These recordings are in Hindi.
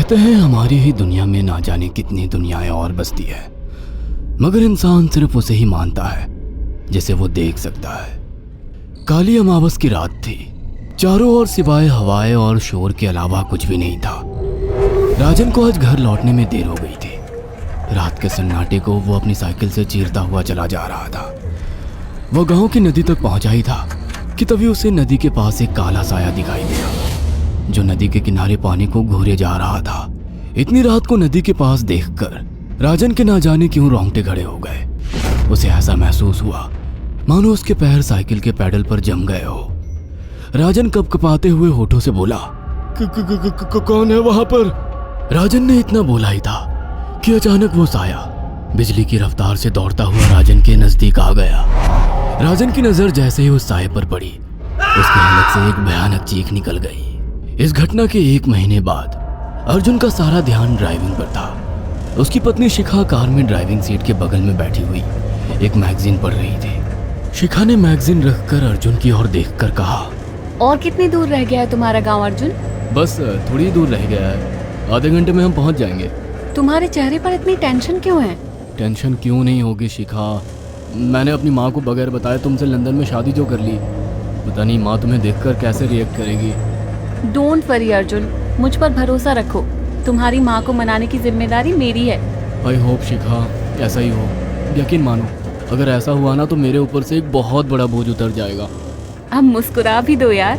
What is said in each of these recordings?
कहते हैं हमारी ही दुनिया में ना जाने कितनी दुनियाएं और बसती है, मगर इंसान सिर्फ उसे ही मानता है जिसे वो देख सकता है। काली अमावस की रात थी। चारों ओर सिवाय हवाएं और शोर के अलावा कुछ भी नहीं था। राजन को आज घर लौटने में देर हो गई थी। रात के सन्नाटे को वो अपनी साइकिल से चीरता हुआ चला जा रहा था। वो गांव की नदी तक पहुंचा ही था कि तभी उसे नदी के पास एक काला साया दिखाई दिया जो नदी के किनारे पानी को घूरे जा रहा था। इतनी रात को नदी के पास देखकर राजन के ना जाने क्यों रोंगटे खड़े हो गए। उसे ऐसा महसूस हुआ मानो उसके पैर साइकिल के पैडल पर जम गए हो। राजन कपकपाते हुए होठों से बोला, कौन है वहां पर? राजन ने इतना बोला ही था कि अचानक वो साया बिजली की रफ्तार से दौड़ता हुआ राजन के नजदीक आ गया। राजन की नजर जैसे ही उस साये पर पड़ी, उसके हलक से एक भयानक चीख निकल गई। इस घटना के 1 महीने बाद अर्जुन का सारा ध्यान ड्राइविंग पर था। उसकी पत्नी शिखा कार में ड्राइविंग सीट के बगल में बैठी हुई एक मैगजीन पढ़ रही थी। शिखा ने मैगजीन रखकर अर्जुन की ओर देखकर कहा, और कितनी दूर रह गया है तुम्हारा गांव अर्जुन? बस थोड़ी दूर रह गया है, आधे घंटे में हम पहुंच जाएंगे। तुम्हारे चेहरे पर इतनी टेंशन क्यों है? टेंशन क्यों नहीं होगी शिखा, मैंने अपनी माँ को बगैर बताए तुमसे लंदन में शादी जो कर ली। पता नहीं माँ तुम्हें देखकर कैसे रिएक्ट करेगी। डोंट वरी अर्जुन, मुझ पर भरोसा रखो। तुम्हारी माँ को मनाने की जिम्मेदारी मेरी है। आई होप शिखा ऐसा ही हो। यकीन मानो अगर ऐसा हुआ ना तो मेरे ऊपर से एक बहुत बड़ा बोझ उतर जाएगा। अब मुस्कुरा भी दो यार।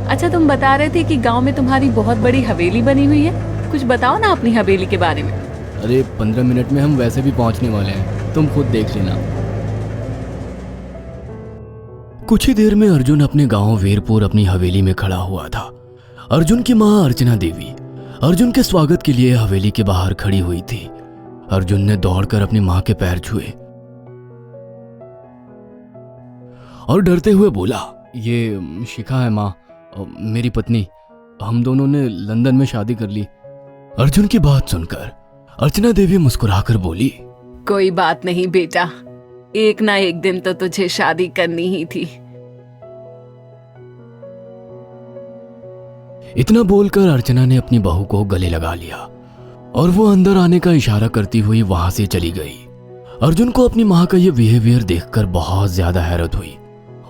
अच्छा, तुम बता रहे थे कि गांव में तुम्हारी बहुत बड़ी हवेली बनी हुई है, कुछ बताओ ना अपनी हवेली के बारे में। अरे 15 मिनट में हम वैसे भी पहुंचने वाले हैं, तुम खुद देख लेना। कुछ ही देर में अर्जुन अपने गांव वीरपुर अपनी हवेली में खड़ा हुआ था। अर्जुन की मां अर्चना देवी अर्जुन के स्वागत के लिए हवेली के बाहर खड़ी हुई थी। अर्जुन ने दौड़कर अपनी मां के पैर छुए और डरते हुए बोला, ये शिखा है मां, मेरी पत्नी। हम दोनों ने लंदन में शादी कर ली। अर्जुन की बात सुनकर अर्चना देवी मुस्कुराकर बोली, कोई बात नहीं बेटा, एक ना एक दिन तो तुझे शादी करनी ही थी। इतना बोलकर अर्चना ने अपनी बहू को गले लगा लिया और वो अंदर आने का इशारा करती हुई वहां से चली गई। अर्जुन को अपनी मां का ये बिहेवियर देखकर बहुत ज्यादा हैरत हुई।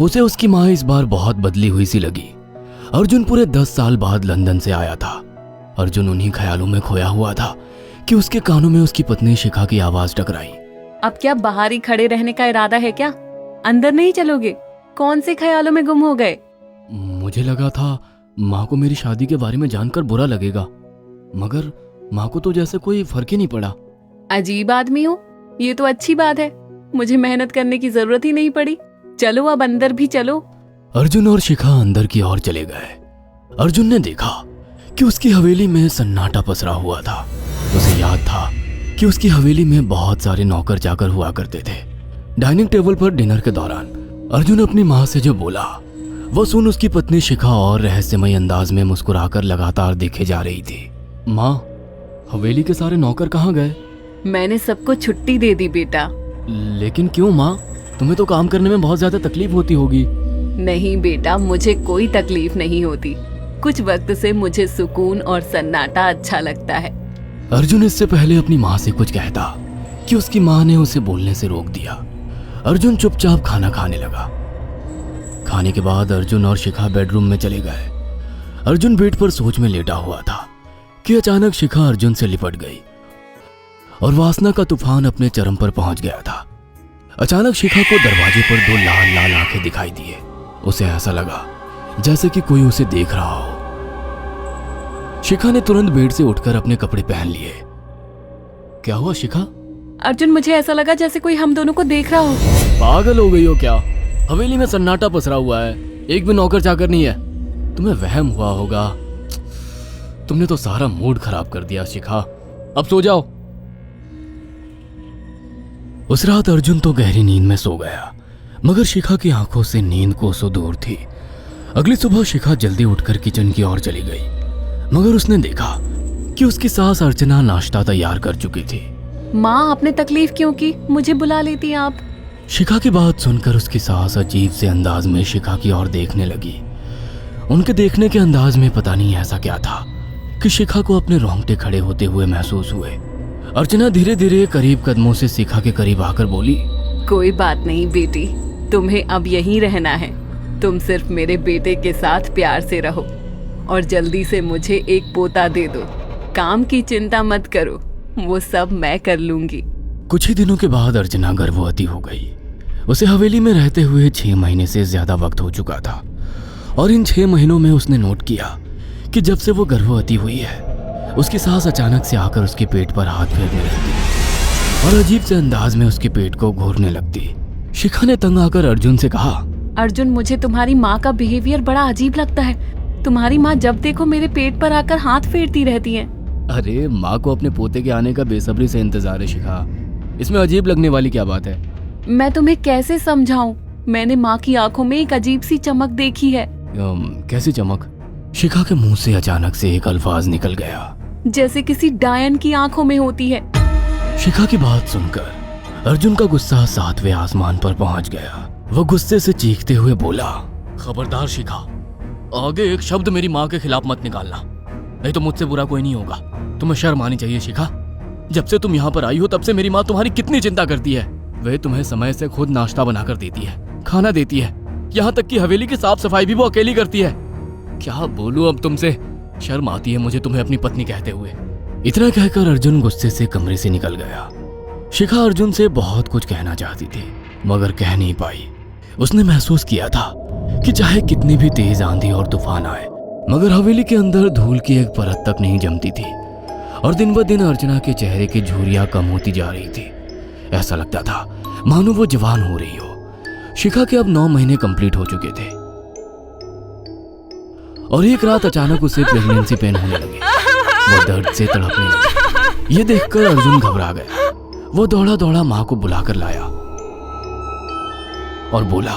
उसे उसकी मां इस बार बहुत बदली हुई सी लगी। अर्जुन पूरे 10 साल बाद लंदन से आया था। अर्जुन उन्हीं ख्यालों में खोया हुआ था कि उसके कानों में उसकी पत्नी शिखा की आवाज टकराई। अब क्या बाहर ही खड़े रहने का इरादा है क्या? अंदर नहीं चलोगे? कौन से ख्यालों में गुम हो गए? मुझे लगा था माँ को मेरी शादी के बारे में जानकर बुरा लगेगा, मगर माँ को तो जैसे कोई फर्क ही नहीं पड़ा। अजीब आदमी हो, ये तो अच्छी बात है। मुझे मेहनत करने की जरूरत ही नहीं पड़ी। चलो अब अंदर भी चलो। अर्जुन और शिखा अंदर की ओर चले गए। अर्जुन ने देखा कि उसकी हवेली में सन्नाटा पसरा हुआ था। उसे याद था कि उसकी हवेली में बहुत सारे नौकर चाकर हुआ करते थे। डाइनिंग टेबल पर डिनर के दौरान अर्जुन अपनी माँ से जो बोला वो सुन उसकी पत्नी शिखा और रहस्यमय अंदाज में मुस्कुराकर लगातार देखे जा रही थी। माँ, हवेली के सारे नौकर कहाँ गए? मैंने सबको छुट्टी दे दी बेटा। लेकिन क्यों माँ, तुम्हें तो काम करने में बहुत ज्यादा तकलीफ होती होगी। नहीं बेटा, मुझे कोई तकलीफ नहीं होती। कुछ वक्त से मुझे सुकून और सन्नाटा अच्छा लगता है। अर्जुन इससे पहले अपनी माँ से कुछ कहता कि उसकी माँ ने उसे बोलने से रोक दिया। अर्जुन चुपचाप खाना खाने लगा। खाने के बाद अर्जुन और शिखा बेडरूम में चले गए। अर्जुन बेड पर सोच में लेटा हुआ था कि अचानक शिखा अर्जुन से लिपट गई और वासना का तूफान अपने चरम पर पहुंच गया था। अचानक शिखा को दरवाजे पर 2 लाल लाल आंखें दिखाई दिए। उसे ऐसा लगा जैसे कि कोई उसे देख रहा हो। शिखा ने तुरंत बेड से उठकर अपने कपड़े पहन लिए। क्या हुआ शिखा? अर्जुन, मुझे ऐसा लगा जैसे कोई हम दोनों को देख रहा हो। पागल हो गई हो क्या? हवेली में सन्नाटा पसरा हुआ है, एक भी नौकर चाकर नहीं है। तुम्हें वहम हुआ होगा। तुमने तो सारा मूड खराब कर दिया शिखा, अब सो जाओ। उस रात अर्जुन तो गहरी नींद में सो गया, मगर शिखा की आंखों से नींद कोसों दूर थी। अगली सुबह शिखा जल्दी उठकर किचन की ओर चली गई, मगर उसने देखा कि उसकी सास अर्चना नाश्ता तैयार कर चुकी थी। माँ, आपने तकलीफ क्यों की? मुझे बुला लेती आप। शिखा की बात सुनकर उसकी सास अजीब से अंदाज में शिखा की ओर देखने लगी। उनके देखने के अंदाज में पता नहीं ऐसा क्या था कि शिखा को अपने रोंगटे खड़े होते हुए महसूस हुए। अर्चना धीरे धीरे करीब कदमों से शिखा के करीब आकर बोली, कोई बात नहीं बेटी, तुम्हें अब यहीं रहना है। तुम सिर्फ मेरे बेटे के साथ प्यार से रहो और जल्दी से मुझे एक पोता दे दो। काम की चिंता मत करो, वो सब मैं कर लूंगी। कुछ ही दिनों के बाद अर्चना गर्भवती हो गई। उसे हवेली में रहते हुए 6 महीने से ज्यादा वक्त हो चुका था और इन 6 महीनों में उसने नोट किया कि जब से वो गर्भवती हुई है, उसकी सास अचानक से आकर उसके पेट पर हाथ फेरने लगती और अजीब से अंदाज में उसके पेट को घूरने लगती। शिखा ने तंग आकर अर्जुन से कहा, अर्जुन, मुझे तुम्हारी माँ का बिहेवियर बड़ा अजीब लगता है। तुम्हारी माँ जब देखो मेरे पेट पर आकर हाथ फेरती रहती है। अरे माँ को अपने पोते के आने का बेसब्री से इंतजार है शिखा, इसमें अजीब लगने वाली क्या बात है? मैं तुम्हें कैसे समझाऊं? मैंने माँ की आंखों में एक अजीब सी चमक देखी है। कैसी चमक? शिखा के मुंह से अचानक से एक अल्फाज निकल गया, जैसे किसी डायन की आंखों में होती है। शिखा की बात सुनकर अर्जुन का गुस्सा 7वें आसमान पर पहुंच गया। वो गुस्से से चीखते हुए बोला, खबरदार शिखा, आगे एक शब्द मेरी माँ के खिलाफ मत निकालना, नहीं तो मुझसे बुरा कोई नहीं होगा। तुम्हें शर्म आनी चाहिए शिखा। जब से तुम यहाँ पर आई हो तब से मेरी माँ तुम्हारी कितनी चिंता करती है। वह तुम्हें समय से खुद नाश्ता बनाकर देती है, खाना देती है, यहाँ तक कि हवेली की साफ सफाई भी वो अकेली करती है। क्या बोलूं अब तुमसे, शर्म आती है मुझे तुम्हें अपनी पत्नी कहते हुए। इतना कहकर अर्जुन गुस्से से कमरे से निकल गया। शिखा अर्जुन से बहुत कुछ कहना चाहती थी मगर कह नहीं पाई। उसने महसूस किया था कि चाहे कितनी भी तेज आंधी और तूफान आए, मगर हवेली के अंदर धूल की एक परत तक नहीं जमती थी और दिन ब दिन अर्चना के चेहरे की झुर्रियां कम होती जा रही थी। ऐसा लगता था मानो वो जवान हो रही हो। शिखा के अब 9 महीने कंप्लीट हो चुके थे और एक रात अचानक उसे प्रेगनेंसी पेन होने लगे। वो दर्द से तड़पने लगी। ये देखकर अर्जुन घबरा गया। वो दौड़ा दौड़ा माँ को बुलाकर लाया और बोला,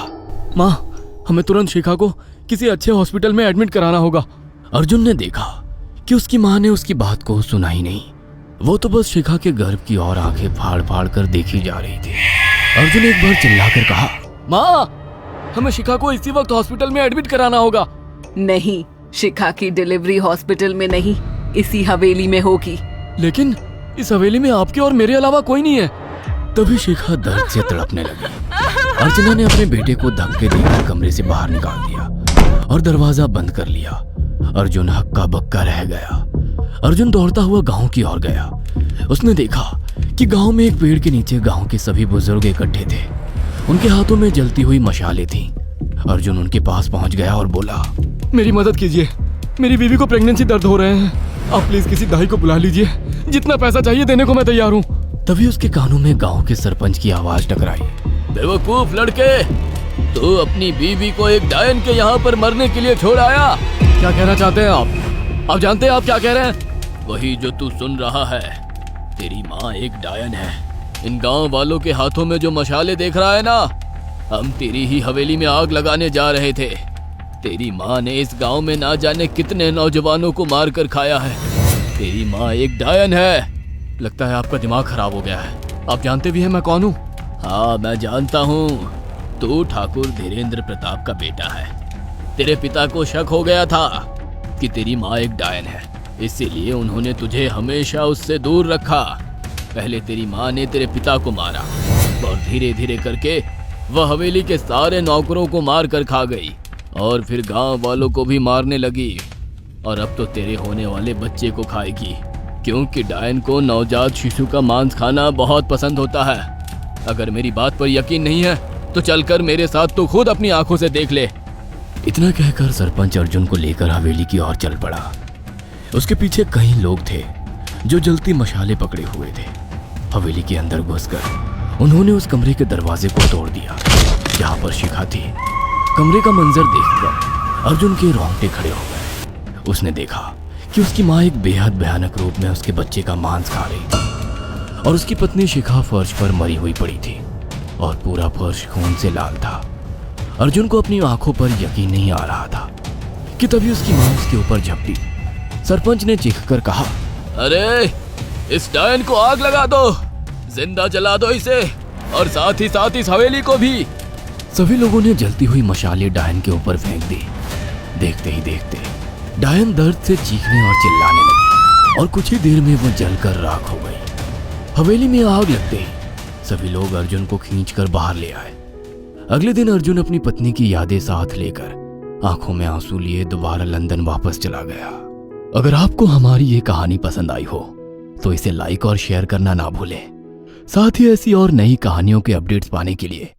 माँ, हमें तुरंत शिखा को किसी अच्छे हॉस्पिटल में एडमिट कराना होगा। अर्जुन ने देखा कि उसकी माँ ने उसकी बात को सुना ही नहीं। वो तो बस शिखा के गर्भ की ओर आंखें फाड़ फाड़ कर देखी जा रही थी। अर्जुन एक बार चिल्लाकर कहा, माँ, हमें शिखा को इसी वक्त हॉस्पिटल में एडमिट कराना होगा। नहीं, शिखा की डिलीवरी हॉस्पिटल में नहीं, इसी हवेली में होगी। लेकिन इस हवेली में आपके और मेरे अलावा कोई नहीं है। तभी शिखा दर्द से तड़पने लगी। अर्चना ने अपने बेटे को धक्के देकर कमरे से बाहर निकाल दिया और दरवाजा बंद कर लिया। अर्जुन हक्का बक्का रह गया। अर्जुन दौड़ता हुआ गांव की ओर गया। उसने देखा कि गांव में एक पेड़ के नीचे गांव के सभी बुजुर्ग इकट्ठे थे। उनके हाथों में जलती हुई मशालें थीं। अर्जुन उनके पास पहुंच गया और बोला, मेरी मदद कीजिए, मेरी बीवी को प्रेगनेंसी दर्द हो रहे हैं। आप प्लीज किसी दाई को बुला लीजिए, जितना पैसा चाहिए देने को मैं तैयार हूँ। तभी उसके कानों में गांव के सरपंच की आवाज टकराई, बेवकूफ लड़के, तू अपनी बीवी को एक डायन के यहाँ पर मरने के लिए छोड़ आया। क्या कहना चाहते हैं आप? आप जानते हैं आप क्या कह रहे हैं? वही जो तू सुन रहा है। तेरी माँ एक डायन है। इन गांव वालों के हाथों में जो मशाले देख रहा है ना, हम तेरी ही हवेली में आग लगाने जा रहे थे। तेरी माँ ने इस गांव में ना जाने कितने नौजवानों को मार कर खाया है। तेरी माँ एक डायन है। लगता है आपका दिमाग खराब हो गया है। आप जानते भी हैं मैं कौन हूँ? हाँ, मैं जानता हूँ। तू ठाकुर धीरेन्द्र प्रताप का बेटा है। तेरे पिता को शक हो गया था कि तेरी माँ एक डायन है, इसीलिए उन्होंने तुझे हमेशा उससे दूर रखा। पहले तेरी माँ ने तेरे पिता को मारा और धीरे धीरे करके वह हवेली के सारे नौकरों को मार कर खा गई और फिर गांव वालों को भी मारने लगी। और अब तो तेरे होने वाले बच्चे को खाएगी, क्योंकि डायन को नवजात शिशु का मांस खाना बहुत पसंद होता है। अगर मेरी बात पर यकीन नहीं है तो चलकर मेरे साथ तो खुद अपनी आंखों से देख ले। इतना कहकर सरपंच अर्जुन को लेकर हवेली की ओर चल पड़ा। उसके पीछे कई लोग थे जो जलती मशाले पकड़े हुए थे। हवेली के अंदर घुसकर उन्होंने उस कमरे के दरवाजे को तोड़ दिया जहाँ पर शिखा थी। कमरे का मंजर देखकर अर्जुन के रोंगटे खड़े हो गए। उसने देखा कि उसकी माँ एक बेहद भयानक रूप में उसके बच्चे का मांस खा रही थी और उसकी पत्नी शिखा फर्श पर मरी हुई पड़ी थी और पूरा फर्श खून से लाल था। अर्जुन को अपनी आंखों पर यकीन नहीं आ रहा था कि तभी उसकी माँ उसके ऊपर झपटी। सरपंच ने चीखकर कहा, अरे इस डायन को आग लगा दो, जिंदा जला दो इसे और साथ ही साथ इस हवेली को भी। सभी लोगों ने जलती हुई मशाले डायन के ऊपर फेंक दी। देखते ही देखते डायन दर्द से चीखने और चिल्लाने लगी और कुछ ही देर में वो जलकर राख हो गई। हवेली में आग लगते ही सभी लोग अर्जुन को खींचकर बाहर ले आए। अगले दिन अर्जुन अपनी पत्नी की यादें साथ लेकर आंखों में आंसू लिए दोबारा लंदन वापस चला गया। अगर आपको हमारी ये कहानी पसंद आई हो तो इसे लाइक और शेयर करना ना भूलें। साथ ही ऐसी और नई कहानियों के अपडेट्स पाने के लिए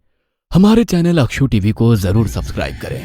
हमारे चैनल अक्षु टीवी को जरूर सब्सक्राइब करें।